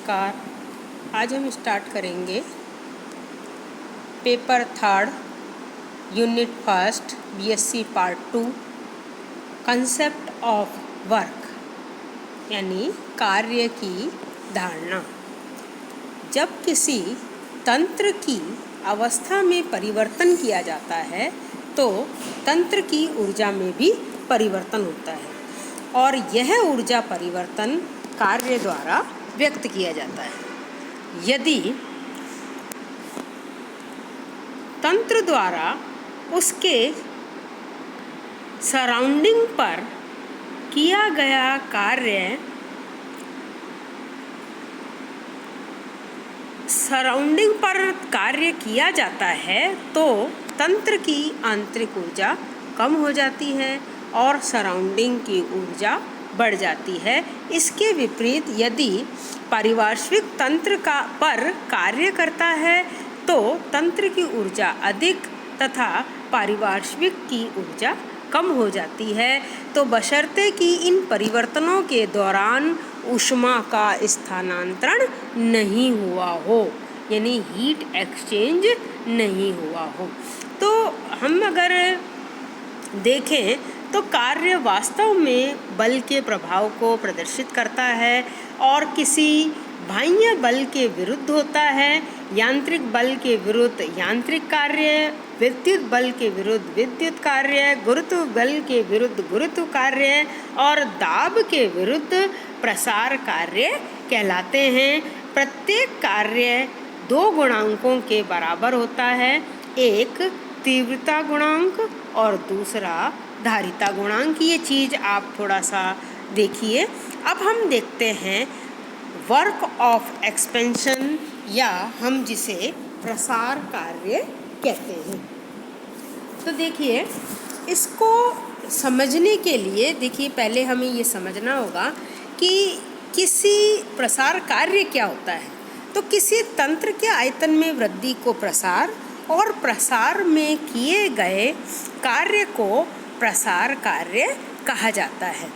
नमस्कार। आज हम स्टार्ट करेंगे paper third unit first BSc part 2 concept of work यानी कार्य की धारणा। जब किसी तंत्र की अवस्था में परिवर्तन किया जाता है तो तंत्र की ऊर्जा में भी परिवर्तन होता है और यह ऊर्जा परिवर्तन कार्य द्वारा व्यक्त किया जाता है। यदि तंत्र द्वारा उसके सराउंडिंग पर किया गया कार्य किया जाता है तो तंत्र की आंतरिक ऊर्जा कम हो जाती है और सराउंडिंग की ऊर्जा बढ़ जाती है। इसके विपरीत यदि पारिपार्श्विक तंत्र पर कार्य करता है तो तंत्र की ऊर्जा अधिक तथा पारिपार्श्विक की ऊर्जा कम हो जाती है। तो बशर्ते कि इन परिवर्तनों के दौरान ऊष्मा का स्थानांतरण नहीं हुआ हो, यानी हीट एक्सचेंज नहीं हुआ हो। तो हम अगर देखें तो कार्य वास्तव में बल के प्रभाव को प्रदर्शित करता है और किसी बाह्य बल के विरुद्ध होता है। यांत्रिक बल के विरुद्ध यांत्रिक कार्य, विद्युत बल के विरुद्ध विद्युत कार्य, गुरुत्व बल के विरुद्ध गुरुत्व कार्य और दाब के विरुद्ध प्रसार कार्य कहलाते हैं। प्रत्येक कार्य दो गुणांकों के बराबर होता है, एक तीव्रता गुणांक और दूसरा धारिता गुणांक। ये चीज़ आप थोड़ा सा देखिए। अब हम देखते हैं वर्क ऑफ एक्सपेंशन या हम जिसे प्रसार कार्य कहते हैं। तो देखिए, इसको समझने के लिए देखिए पहले हमें ये समझना होगा कि किसी प्रसार कार्य क्या होता है। तो किसी तंत्र के आयतन में वृद्धि को प्रसार और प्रसार में किए गए कार्य को प्रसार कार्य कहा जाता है।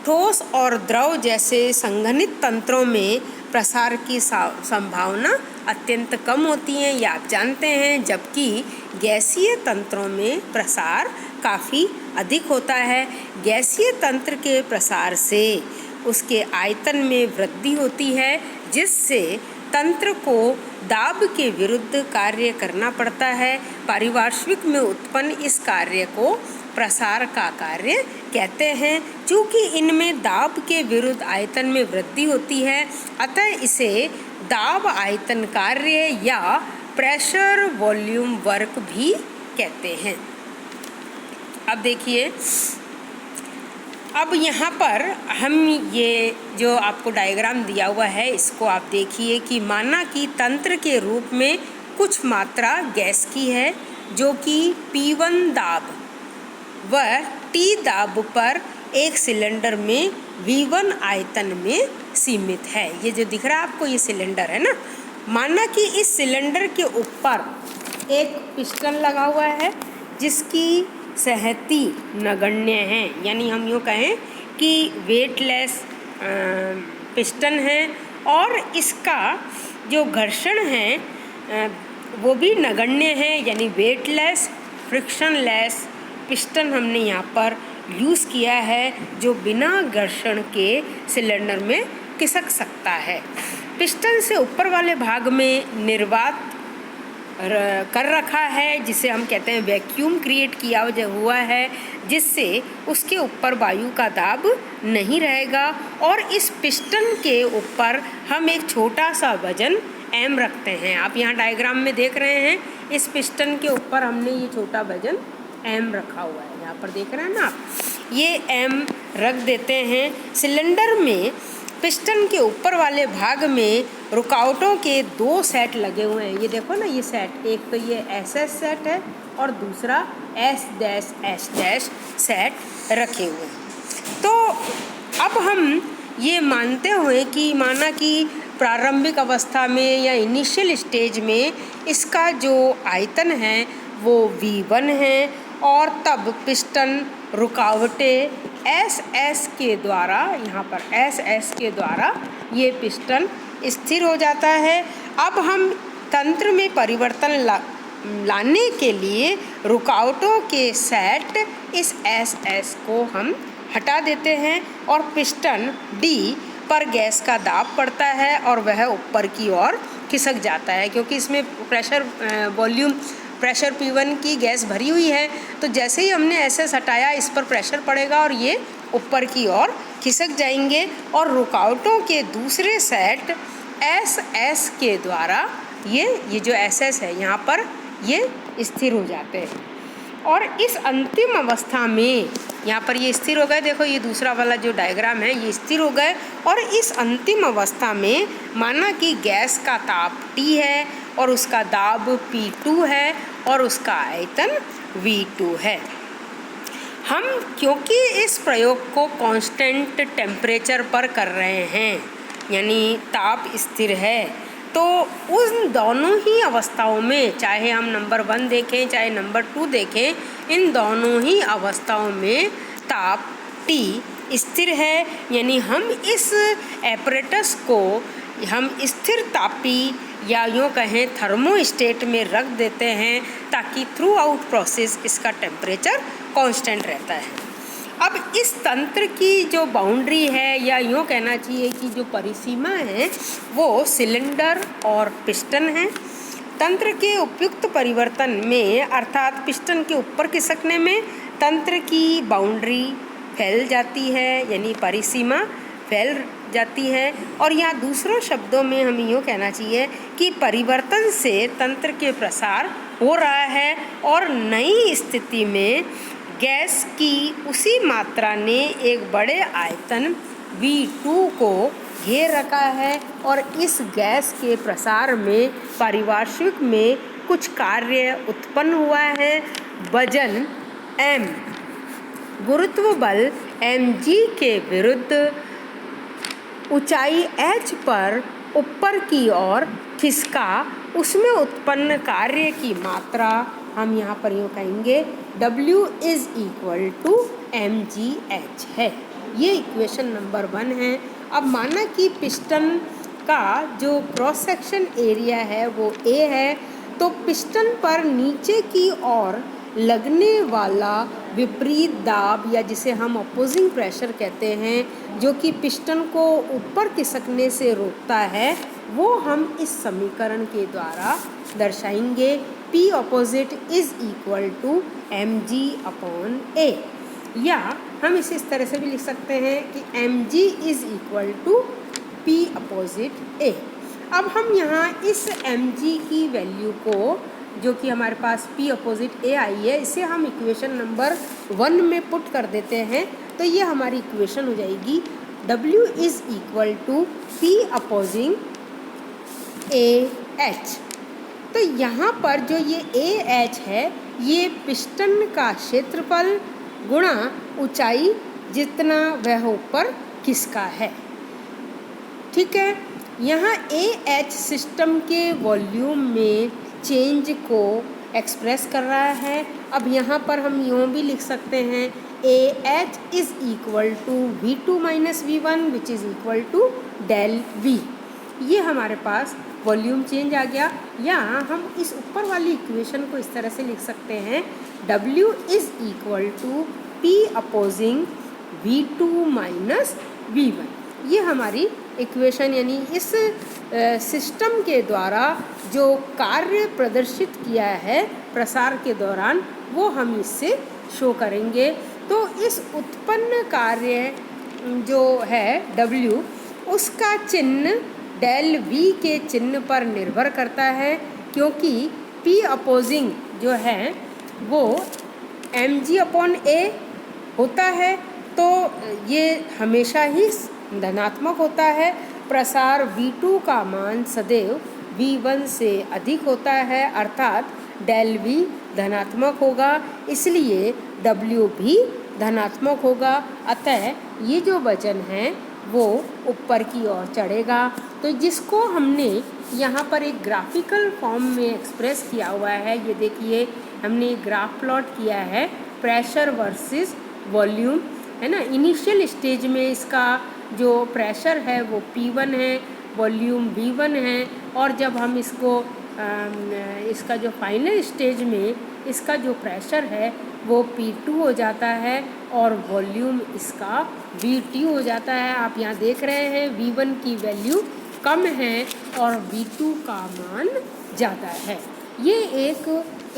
ठोस और द्रव जैसे संघनित तंत्रों में प्रसार की संभावना अत्यंत कम होती है, ये आप जानते हैं, जबकि गैसीय तंत्रों में प्रसार काफ़ी अधिक होता है। गैसीय तंत्र के प्रसार से उसके आयतन में वृद्धि होती है, जिससे तंत्र को दाब के विरुद्ध कार्य करना पड़ता है। पारिपार्श्विक में उत्पन्न इस कार्य को प्रसार का कार्य कहते हैं। चूँकि इनमें दाब के विरुद्ध आयतन में वृद्धि होती है, अतः इसे दाब आयतन कार्य या प्रेशर वॉल्यूम वर्क भी कहते हैं। अब देखिए, अब यहाँ पर हम ये जो आपको डायग्राम दिया हुआ है इसको आप देखिए कि माना कि तंत्र के रूप में कुछ मात्रा गैस की है जो कि P1 दाब व T दाब पर एक सिलेंडर में V1 आयतन में सीमित है। ये जो दिख रहा है आपको, ये सिलेंडर है ना। माना कि इस सिलेंडर के ऊपर एक पिस्टन लगा हुआ है जिसकी सहती नगण्य है, यानी हम यूँ कहें कि वेटलेस पिस्टन है और इसका जो घर्षण है वो भी नगण्य है, यानी वेटलेस फ्रिक्शनलेस पिस्टन हमने यहाँ पर यूज़ किया है जो बिना घर्षण के सिलेंडर में खिसक सकता है। पिस्टन से ऊपर वाले भाग में निर्वात कर रखा है जिसे हम कहते हैं वैक्यूम क्रिएट किया हुआ है, जिससे उसके ऊपर वायु का दाब नहीं रहेगा। और इस पिस्टन के ऊपर हम एक छोटा सा वजन M रखते हैं। आप यहाँ डायग्राम में देख रहे हैं, इस पिस्टन के ऊपर हमने ये छोटा वजन M रखा हुआ है, यहाँ पर देख रहे हैं ना आप, ये M रख देते हैं। सिलेंडर में पिस्टन के ऊपर वाले भाग में रुकावटों के दो सेट लगे हुए हैं। ये देखो ना, ये सेट, एक तो ये SS सेट है और दूसरा S' सेट रखे हुए हैं। तो अब हम ये मानते हुए कि माना कि प्रारंभिक अवस्था में या इनिशियल स्टेज में इसका जो आयतन है वो V1 है और तब पिस्टन रुकावटें एस के द्वारा, यहाँ पर एस के द्वारा ये पिस्टन स्थिर हो जाता है। अब हम तंत्र में परिवर्तन लाने के लिए रुकावटों के सेट इस एस को हम हटा देते हैं और पिस्टन डी पर गैस का दाब पड़ता है और वह ऊपर की ओर खिसक जाता है, क्योंकि इसमें प्रेशर P1 की गैस भरी हुई है। तो जैसे ही हमने एस हटाया, इस पर प्रेशर पड़ेगा और ये ऊपर की ओर खिसक जाएंगे और रुकावटों के दूसरे सेट एस के द्वारा ये जो एस है यहाँ पर ये स्थिर हो जाते हैं। और इस अंतिम अवस्था में यहाँ पर ये स्थिर हो गए, देखो ये दूसरा वाला जो डायग्राम है ये स्थिर हो गए। और इस अंतिम अवस्था में माना कि गैस का ताप T है और उसका दाब P2 है और उसका आयतन V2 है। हम क्योंकि इस प्रयोग को कांस्टेंट टेम्परेचर पर कर रहे हैं, यानी ताप स्थिर है, तो उन दोनों ही अवस्थाओं में, चाहे हम नंबर 1 देखें चाहे नंबर 2 देखें, इन दोनों ही अवस्थाओं में ताप T स्थिर है। यानी हम इस एपरेटस को हम स्थिर तापी या यूँ कहें थर्मोस्टेट में रख देते हैं ताकि थ्रू आउट प्रोसेस इसका टेम्परेचर कांस्टेंट रहता है। अब इस तंत्र की जो बाउंड्री है या यूँ कहना चाहिए कि जो परिसीमा है वो सिलेंडर और पिस्टन है। तंत्र के उपयुक्त परिवर्तन में अर्थात पिस्टन के ऊपर खिसकने में तंत्र की बाउंड्री फैल जाती है, यानी परिसीमा फैल जाती है। और यहाँ दूसरों शब्दों में हमें यूँ कहना चाहिए कि परिवर्तन से तंत्र के प्रसार हो रहा है और नई स्थिति में गैस की उसी मात्रा ने एक बड़े आयतन V2 को घेर रखा है और इस गैस के प्रसार में पारिपार्श्विक में कुछ कार्य उत्पन्न हुआ है। वजन m, गुरुत्व बल mg के विरुद्ध ऊंचाई h पर ऊपर की ओर खिसका, उसमें उत्पन्न कार्य की मात्रा हम यहाँ पर यूँ कहेंगे W = mgh है। ये इक्वेशन नंबर 1 है। अब माना कि पिस्टन का जो क्रॉस सेक्शन एरिया है वो A है, तो पिस्टन पर नीचे की ओर लगने वाला विपरीत दाब या जिसे हम अपोजिंग प्रेशर कहते हैं, जो कि पिस्टन को ऊपर खिसकने से रोकता है, वो हम इस समीकरण के द्वारा दर्शाएंगे। P opposite is equal to mg/a, या हम इसे इस तरह से भी लिख सकते हैं कि mg is equal to P opposite a। अब हम यहाँ इस mg की वैल्यू को, जो कि हमारे पास P opposite a आई है, इसे हम इक्वेशन नंबर 1 में पुट कर देते हैं, तो ये हमारी इक्वेशन हो जाएगी W = P opposing AH। तो यहाँ पर जो ये AH है ये पिस्टन का क्षेत्रफल गुणा ऊंचाई जितना वह ऊपर खिसका है। ठीक है, यहाँ AH सिस्टम के वॉल्यूम में चेंज को एक्सप्रेस कर रहा है। अब यहाँ पर हम यूँ भी लिख सकते हैं AH = V2 - V1 which is equal to del V। ये हमारे पास वॉल्यूम चेंज आ गया। या हम इस ऊपर वाली इक्वेशन को इस तरह से लिख सकते हैं W = P opposing V2 - V1। ये हमारी इक्वेशन, यानी इस सिस्टम के द्वारा जो कार्य प्रदर्शित किया है प्रसार के दौरान, वो हम इससे शो करेंगे। तो इस उत्पन्न कार्य जो है W, उसका चिन्ह डेल V के चिन्ह पर निर्भर करता है, क्योंकि P opposing जो है वो mg/a होता है, तो ये हमेशा ही धनात्मक होता है। प्रसार V2 का मान सदैव V1 से अधिक होता है, अर्थात डेल V धनात्मक होगा, इसलिए W भी धनात्मक होगा। अतः ये जो वजन है वो ऊपर की ओर चढ़ेगा। तो जिसको हमने यहाँ पर एक ग्राफिकल फॉर्म में एक्सप्रेस किया हुआ है, ये देखिए हमने ग्राफ प्लॉट किया है प्रेशर वर्सेस वॉल्यूम, है ना। इनिशियल स्टेज में इसका जो प्रेशर है वो P1 है, वॉल्यूम V1 है, और जब हम इसका जो फाइनल स्टेज में इसका जो प्रेशर है वो P2 हो जाता है और वॉल्यूम इसका VT हो जाता है। आप यहाँ देख रहे हैं V1 की वैल्यू कम है और V2 का मान ज़्यादा है। ये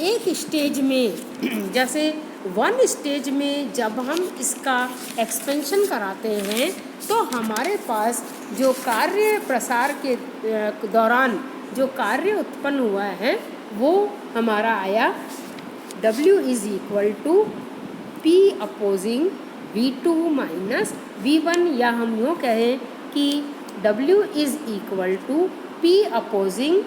एक स्टेज में जैसे वन स्टेज में जब हम इसका एक्सपेंशन कराते हैं तो हमारे पास जो कार्य प्रसार के दौरान जो कार्य उत्पन्न हुआ है वो हमारा आया W is equal to P opposing V2 minus V1, या हम यूँ कहें कि W is equal to P opposing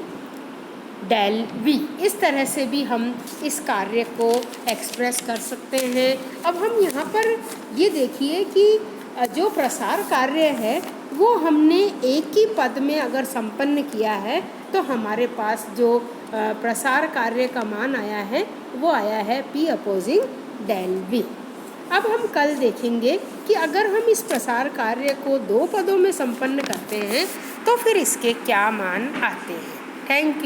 del V। इस तरह से भी हम इस कार्य को एक्सप्रेस कर सकते हैं। अब हम यहाँ पर ये देखिए कि जो प्रसार कार्य है वो हमने एक ही पद में अगर संपन्न किया है तो हमारे पास जो प्रसार कार्य का मान आया है वो आया है P अपोजिंग डेल V। अब हम कल देखेंगे कि अगर हम इस प्रसार कार्य को दो पदों में संपन्न करते हैं तो फिर इसके क्या मान आते हैं। Thank you.